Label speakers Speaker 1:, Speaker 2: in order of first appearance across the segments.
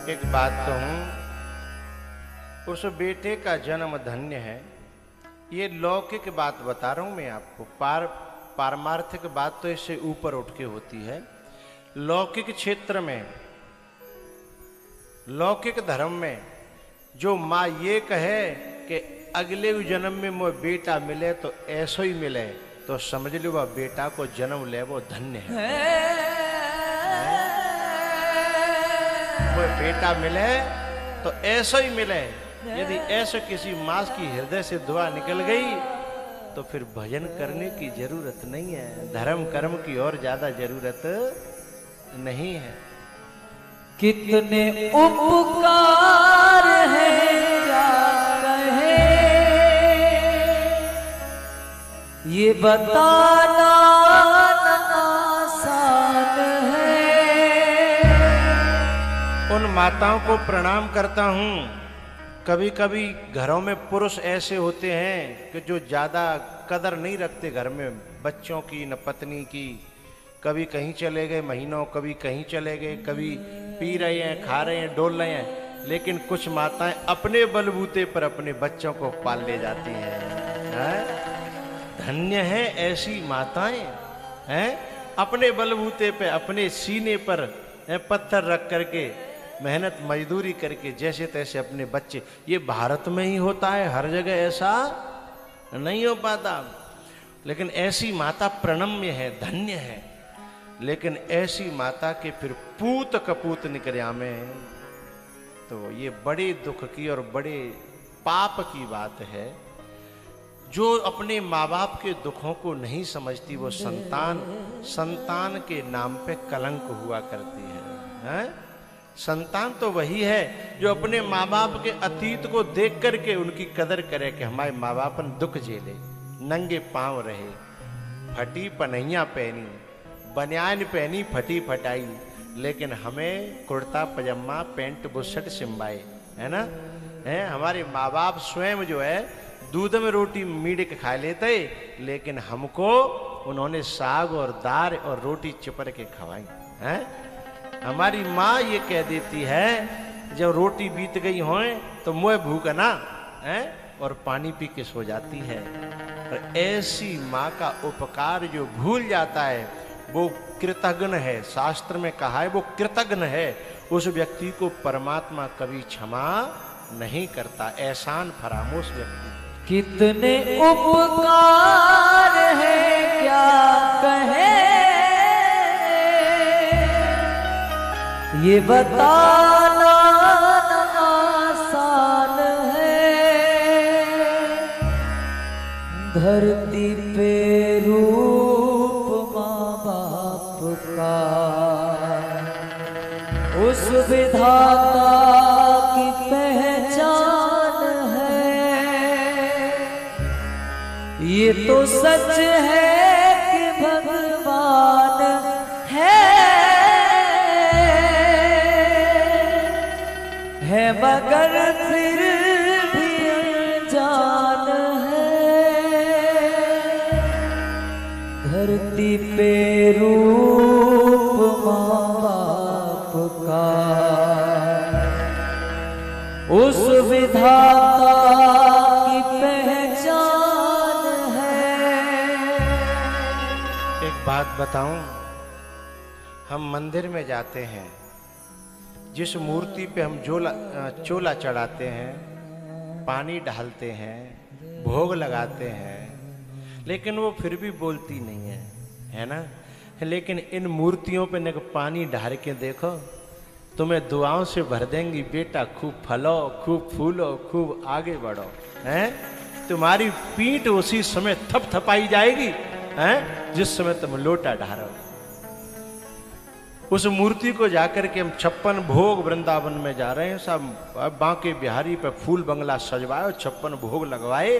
Speaker 1: एक बात कहूं, उस बेटे का जन्म धन्य है। ये लौकिक बात बता रहा हूं मैं आपको, पारमार्थिक बात तो इससे ऊपर उठ के होती है। लौकिक क्षेत्र में, लौकिक धर्म में जो माँ ये कहे कि अगले जन्म में मुझे बेटा मिले तो ऐसा ही मिले, तो समझ लो वह बेटा को जन्म ले वो धन्य है। मुझे बेटा मिले तो ऐसा ही मिले। यदि ऐसे किसी माँ की हृदय से दुआ निकल गई तो फिर भजन करने की जरूरत नहीं है, धर्म कर्म की और ज्यादा जरूरत नहीं है।
Speaker 2: कितने उपकार है क्या कहे, ये बताना आसान है।
Speaker 1: उन माताओं को प्रणाम करता हूं। कभी कभी घरों में पुरुष ऐसे होते हैं कि जो ज्यादा कदर नहीं रखते घर में बच्चों की न पत्नी की। कभी कहीं चले गए महीनों, कभी कहीं चले गए, कभी पी रहे हैं, खा रहे हैं, डोल रहे हैं, लेकिन कुछ माताएं अपने बलबूते पर अपने बच्चों को पाल ले जाती हैं। धन्य है ऐसी माताएं, हैं? अपने बलबूते पे, अपने सीने पर पत्थर रख करके, मेहनत मजदूरी करके जैसे तैसे अपने बच्चे। ये भारत में ही होता है, हर जगह ऐसा नहीं हो पाता। लेकिन ऐसी माता प्रणम्य है, धन्य है। लेकिन ऐसी माता के फिर पूत कपूत निकले में, तो ये बड़े दुख की और बड़े पाप की बात है। जो अपने माँ बाप के दुखों को नहीं समझती वो संतान के नाम पे कलंक हुआ करती है। संतान तो वही है जो अपने माँ बाप के अतीत को देख करके उनकी कदर करे कि हमारे माँ बाप ने दुख झेले, नंगे पांव रहे, फटी पनैया पहनी, बनियान पहनी फटी फटाई, लेकिन हमें कुर्ता पजामा पैंट बुशर्ट सिम्बाए, है ना? है हमारे माँ बाप स्वयं जो है दूध में रोटी मीड़ के खा लेते, लेकिन हमको उन्होंने साग और दाल और रोटी चिपर के खवाई है। हमारी माँ ये कह देती है जब रोटी बीत गई हो तो मुँह भूख ना है और पानी पी के सो जाती है। और ऐसी माँ का उपकार जो भूल जाता है वो कृतघ्न है। शास्त्र में कहा है वो कृतघ्न है। उस व्यक्ति को परमात्मा कभी क्षमा नहीं करता। एहसान फरामोश व्यक्ति।
Speaker 2: कितने उपकार है क्या कहे, ये बताना आसान है। धरती पे रूप माँ बाप का, उस विधाता की पहचान है। ये तो सच है कि भगवान है मगर फिर भी अनजान है। धरती पे रूप माँ बाप का, उस विधाता की पहचान है।
Speaker 1: एक बात बताऊं, हम मंदिर में जाते हैं, जिस मूर्ति पे हम चोला चढ़ाते हैं, पानी डालते हैं, भोग लगाते हैं, लेकिन वो फिर भी बोलती नहीं है ना? लेकिन इन मूर्तियों पे न पानी डाल के देखो, तुम्हें दुआओं से भर देंगी, बेटा खूब फलो, खूब फूलो, खूब आगे बढ़ो। हैं? तुम्हारी पीठ उसी समय थपथपाई जाएगी हैं जिस समय तुम लोटा ढारो। उस मूर्ति को जाकर के हम 56 भोग वृंदावन में जा रहे हैं, सब बांके बिहारी पे फूल बंगला सजवाए, 56 भोग लगवाए।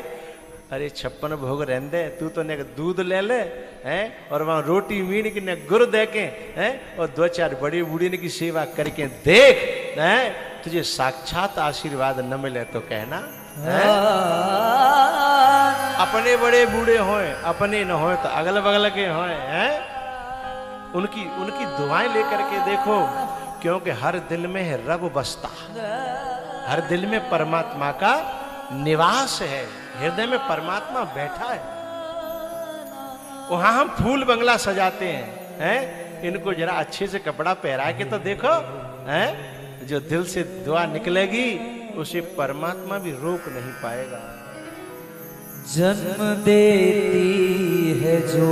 Speaker 1: अरे 56 भोग रहने दे, तू तो ने दूध ले ले हैं और वहां रोटी मीण की ने गुड़ दे के हैं और 2-4 बड़ी बूढ़ी की सेवा करके देख हैं, तुझे साक्षात आशीर्वाद न मिले तो कहना। अपने बड़े बूढ़े होए, अपने न होए तो अगल बगल के होए हैं, उनकी दुआएं लेकर के देखो क्योंकि हर दिल में है रब बसता, हर दिल में परमात्मा का निवास है, हृदय में परमात्मा बैठा है। वहां हम फूल बंगला सजाते हैं, इनको जरा अच्छे से कपड़ा पहरा के तो देखो, हैं? जो दिल से दुआ निकलेगी उसे परमात्मा भी रोक नहीं पाएगा।
Speaker 2: जन्म देती है जो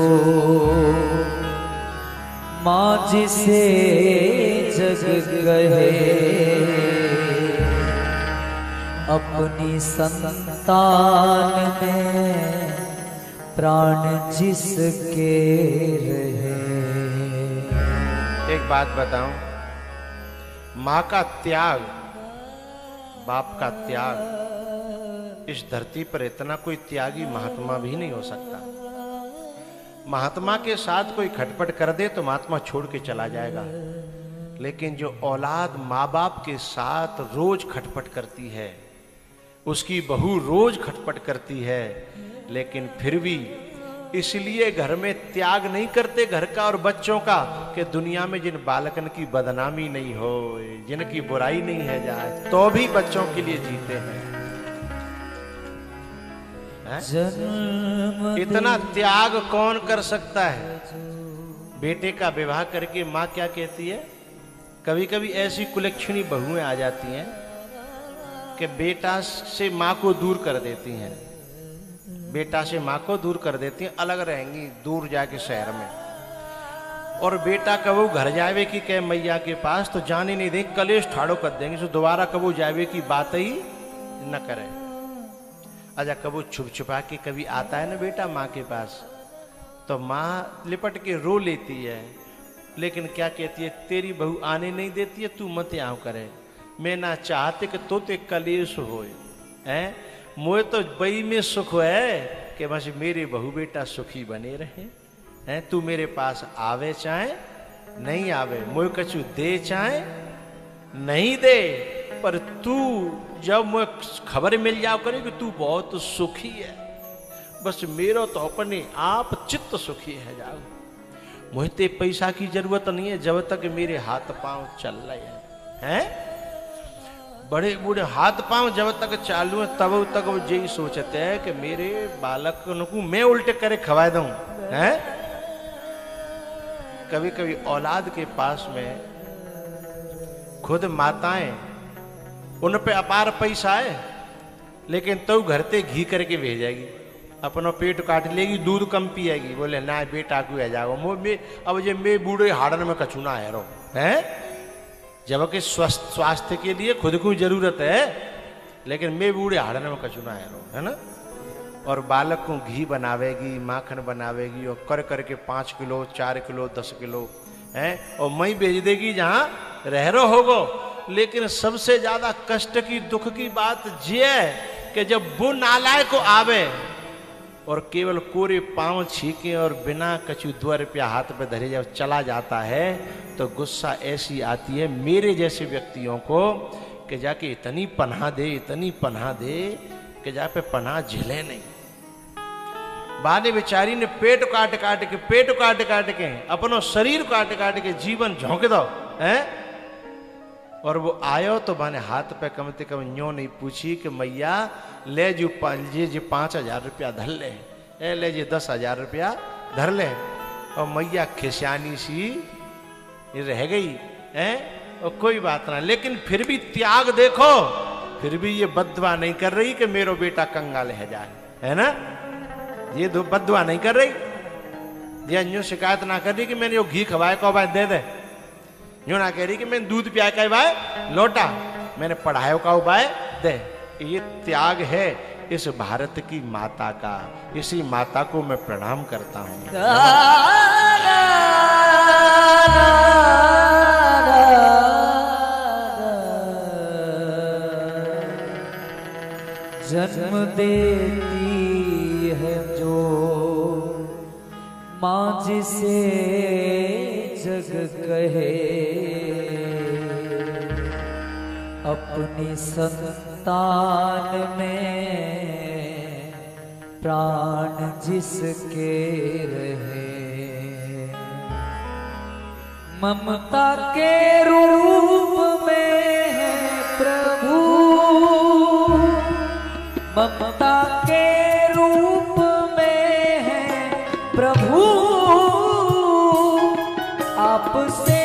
Speaker 2: माँ जिसे जग कहे, अपनी संतान में प्राण जिसके रहे।
Speaker 1: एक बात बताऊं, माँ का त्याग, बाप का त्याग, इस धरती पर इतना कोई त्यागी महात्मा भी नहीं हो सकता। महात्मा के साथ कोई खटपट कर दे तो महात्मा छोड़ के चला जाएगा, लेकिन जो औलाद माँ बाप के साथ रोज खटपट करती है, उसकी बहू रोज खटपट करती है, लेकिन फिर भी इसलिए घर में त्याग नहीं करते घर का और बच्चों का कि दुनिया में जिन बालकन की बदनामी नहीं हो, जिनकी बुराई नहीं है जाए, तो भी बच्चों के लिए जीते हैं। इतना त्याग कौन कर सकता है? बेटे का विवाह करके माँ क्या कहती है? कभी कभी ऐसी कुलक्षणी बहुएं आ जाती हैं कि बेटा से माँ को दूर कर देती हैं, बेटा से माँ को दूर कर देती हैं, अलग रहेंगी दूर जाके शहर में। और बेटा कबू घर जावे की कहे मैया के पास तो जाने नहीं देंगे, कलेश ठाड़ो कर देंगे, तो दोबारा कबू जावे की बात ही न करे। अच्छा कबू छुप छुपा के कभी आता है ना बेटा माँ के पास, तो माँ लिपट के रो लेती है, लेकिन क्या कहती है? तेरी बहू आने नहीं देती है, तू मत आओ करे, मैं ना चाहते कि तो ते कलेश होए हैं। मोए तो बई में सुख है कि बस मेरे बहू बेटा सुखी बने रहे हैं। तू मेरे पास आवे चाहे नहीं आवे, मोए कछु दे चाहे नहीं दे, पर तू जब मुझे खबर मिल जाओ करे कि तू बहुत सुखी है, बस मेरा तो अपने आप चित्त सुखी है जाओ। मुझे पैसा की जरूरत नहीं है जब तक मेरे हाथ पांव चल रहे हैं। बड़े बूढ़े हाथ पांव जब तक चालू है तब तक वो यही सोचते हैं कि मेरे बालक को मैं उल्टे करे खवा दूं हैं। कभी कभी औलाद के पास में खुद माताएं, उन पे अपार पैसा है, लेकिन तो घर ते घी करके भेजेगी, अपना पेट काट लेगी, दूध कम पिएगी, बोले ना बेटा को आ जाओ मैं अब जे मैं बूढ़े हाड़न में कछुना है रो हैं। जबकि स्वास्थ्य के लिए खुद को जरूरत है, लेकिन मैं बूढ़े हाड़न में कछुना है रो, है ना। और बालक को घी बनावेगी, माखन बनावेगी, और कर करके 5 किलो 4 किलो 10 किलो है, और मई बेच देगी जहां रह रो होगो। लेकिन सबसे ज्यादा कष्ट की दुख की बात ये है कि जब वो नालायक को आवे और केवल कोरे पांव छीके और बिना कछु 2 रुपया हाथ पे धरे जब चला जाता है, तो गुस्सा ऐसी आती है मेरे जैसे व्यक्तियों को कि जाके इतनी पनाह दे कि जा पे पनाह झेले नहीं। बाने बेचारी ने पेट काट काट के अपनो शरीर काट के जीवन झोंक दो है। और वो आयो तो माने हाथ पे कम से कम न्यो नहीं पूछी कि मैया ले जो 5,000 रुपया धर ले जी 10,000 रुपया धर ले। और मैया खिसियानी सी रह गई है, और कोई बात ना, लेकिन फिर भी त्याग देखो, फिर भी ये बददुआ नहीं कर रही कि मेरो बेटा कंगाल है जाए, है ना। ये बददुआ नहीं कर रही, ये अन्यों शिकायत ना कर रही कि मैंने यो घी खवाए को भाई दे दे, यूं ना कह रही कि मैंने दूध पिया का भाई लौटा, मैंने पढ़ायो का उपाय दे। ये त्याग है इस भारत की माता का, इसी माता को मैं प्रणाम करता हूं।
Speaker 2: जन्म देती है जो माँ जिसे जग कहे, अपनी संतान में प्राण जिसके रहे। ममता के रूप में है प्रभु, ममता के रूप में है प्रभु, आपसे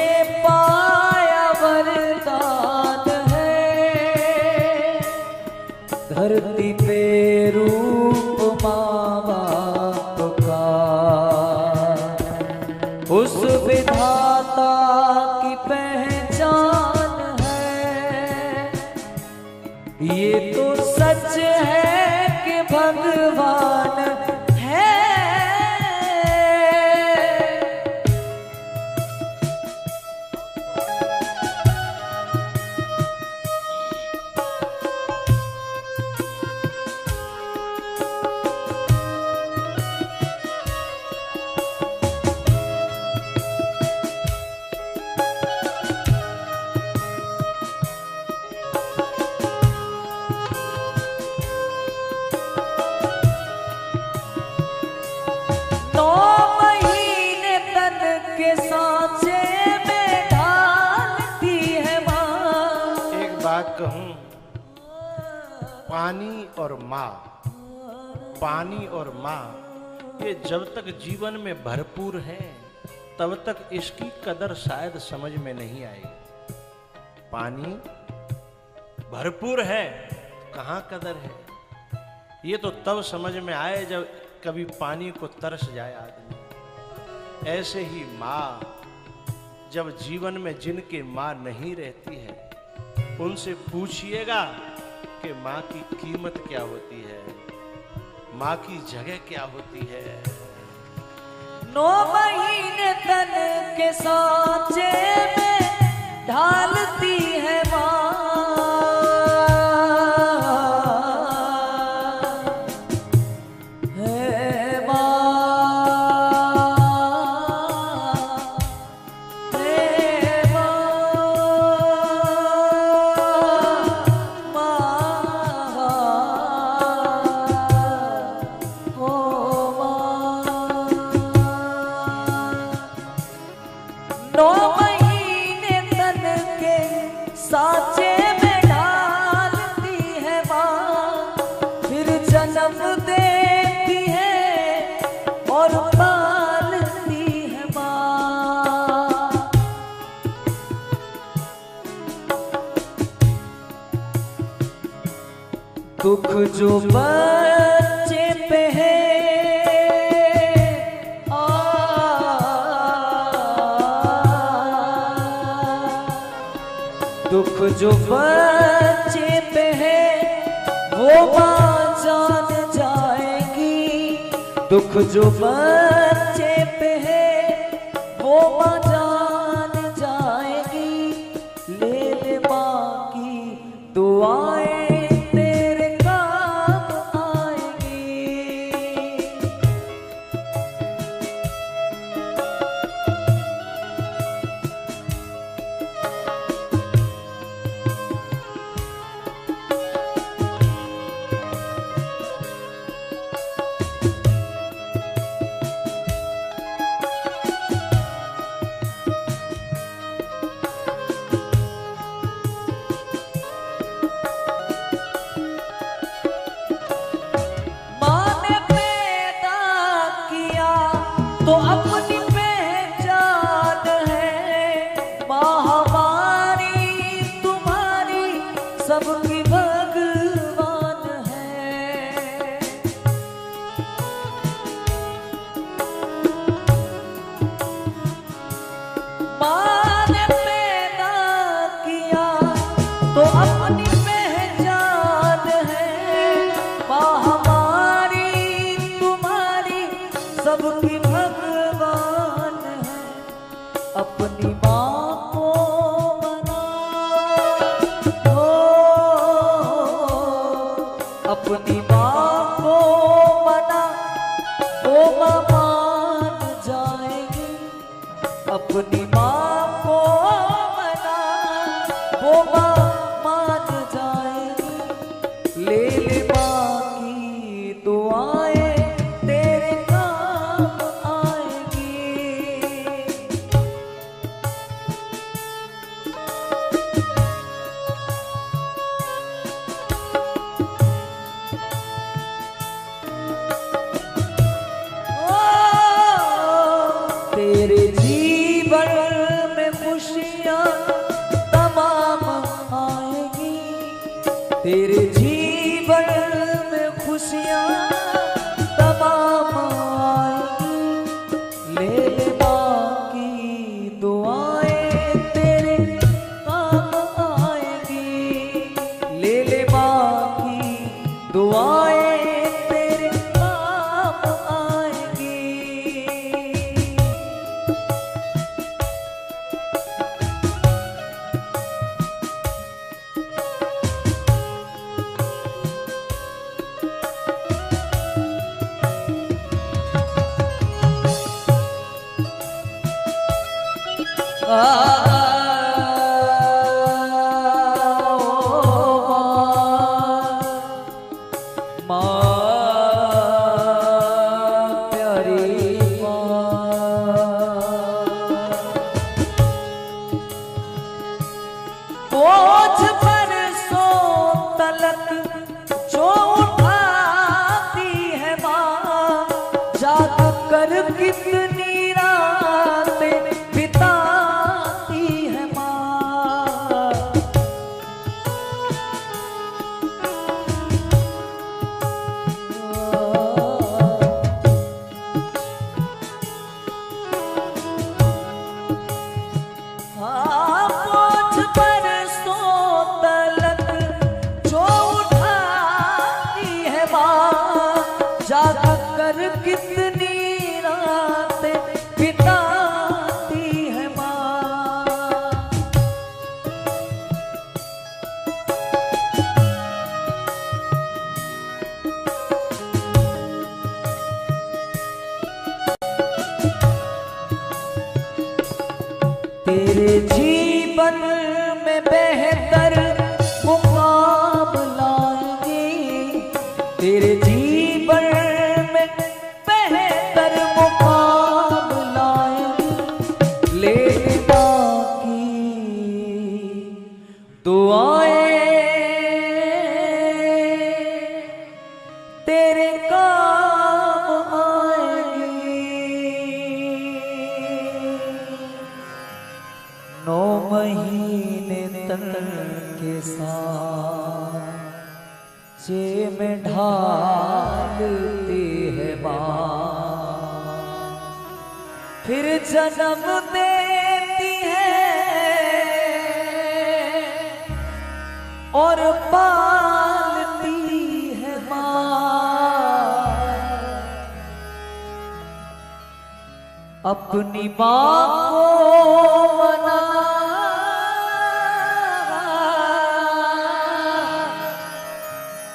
Speaker 2: पाया वरदान है। धरती पे रूप माँ बाप का, उस विधाता की पहचान है। ये तो सच है कि भगवान है।
Speaker 1: कहूं, पानी और माँ, पानी और माँ ये जब तक जीवन में भरपूर है तब तक इसकी कदर शायद समझ में नहीं आएगी। पानी भरपूर है कहाँ कदर है, ये तो तब समझ में आए जब कभी पानी को तरस जाए आदमी। ऐसे ही माँ, जब जीवन में जिनके माँ नहीं रहती है उनसे पूछिएगा कि माँ की कीमत क्या होती है, माँ की जगह क्या होती है।
Speaker 2: 9 महीने तन के सांचे में ढालती है माँ, साचे में ढालती है माँ, फिर जन्म देती है और पालती है माँ। दुख जो बच्चे पे है दुख जो बच्चे पे है वो माँ जान जाएगी, दुख जो बच्चे पे है वो माँ जान जाएगी। ले ले माँ की दुआएं तेरे काम आएगी। तो अपनी पहचान है माँ हमारी, तुम्हारी सबकी भगवान है। माँ ने पैदा किया तो अपनी पहचान है माँ हमारी, तुम्हारी सबकी अपनी माँ को मना, अपनी माँ को मना, वो माँ मान जाएगी। अपनी माँ को मना, वो माँ मान जाएगी। ले ले माँ की दुआएं तेरे काम आएगी। तेरे जीवन में खुशियाँ तमाम आएगी, तेरे जीवन में खुशियाँ तमाम आएगी। ले ले माँ की दुआएं तेरे काम आएगी, ले ले माँ की दुआएं तेरे काम आएगी। बोझ बरसों तलक जो उठाती है माँ, जाग कर कितनी रातें बिताती है माँ। बोझ बरसों तलक जो उठाती है माँ, जाग कर कितनी रातें बिताती है माँ। तेरे जीवन में बेहतर मुकाम लाएंगे, तेरे जीवन में बेहतर मुकाम लाएंगे। ले माँ की दुआएं तेरे काम आएंगी। 9 महीने तन के साथ जे में ढालती है माँ, फिर जन्म देती है और पालती है माँ। अपनी माँ को मना,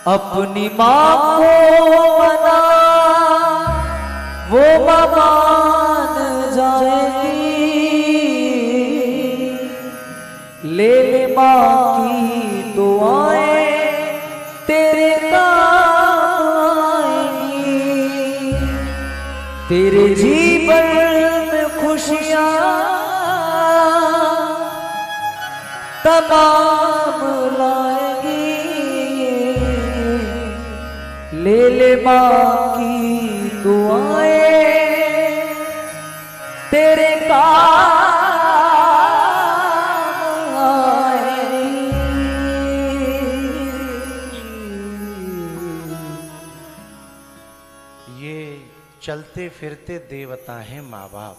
Speaker 2: अपनी माँ को मना, वो माँ मान जाएगी। ले ले माँ की दुआएं तेरे काम आएंगी, तेरे जीवन में खुशियाँ तमाम लाएगी। ले ले माँ की दुआएं तेरे काम आएगी।
Speaker 1: ये चलते फिरते देवता हैं माँ बाप।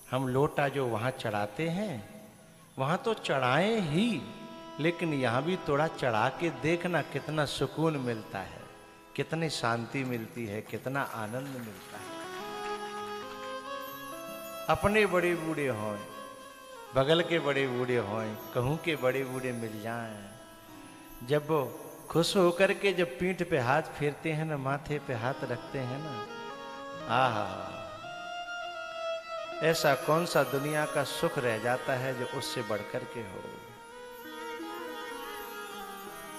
Speaker 1: हम लोटा जो वहाँ चढ़ाते हैं, वहाँ तो चढ़ाएं ही, लेकिन यहाँ भी थोड़ा चढ़ा के देखना कितना सुकून मिलता है, कितनी शांति मिलती है, कितना आनंद मिलता है। अपने बड़े बूढ़े हों, बगल के बड़े बूढ़े हों, कहूँ के बड़े बूढ़े मिल जाएं, जब वो खुश होकर के जब पीठ पे हाथ फेरते हैं ना, माथे पे हाथ रखते हैं ना, आहा, ऐसा कौन सा दुनिया का सुख रह जाता है जो उससे बढ़कर के हो।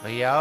Speaker 1: भैया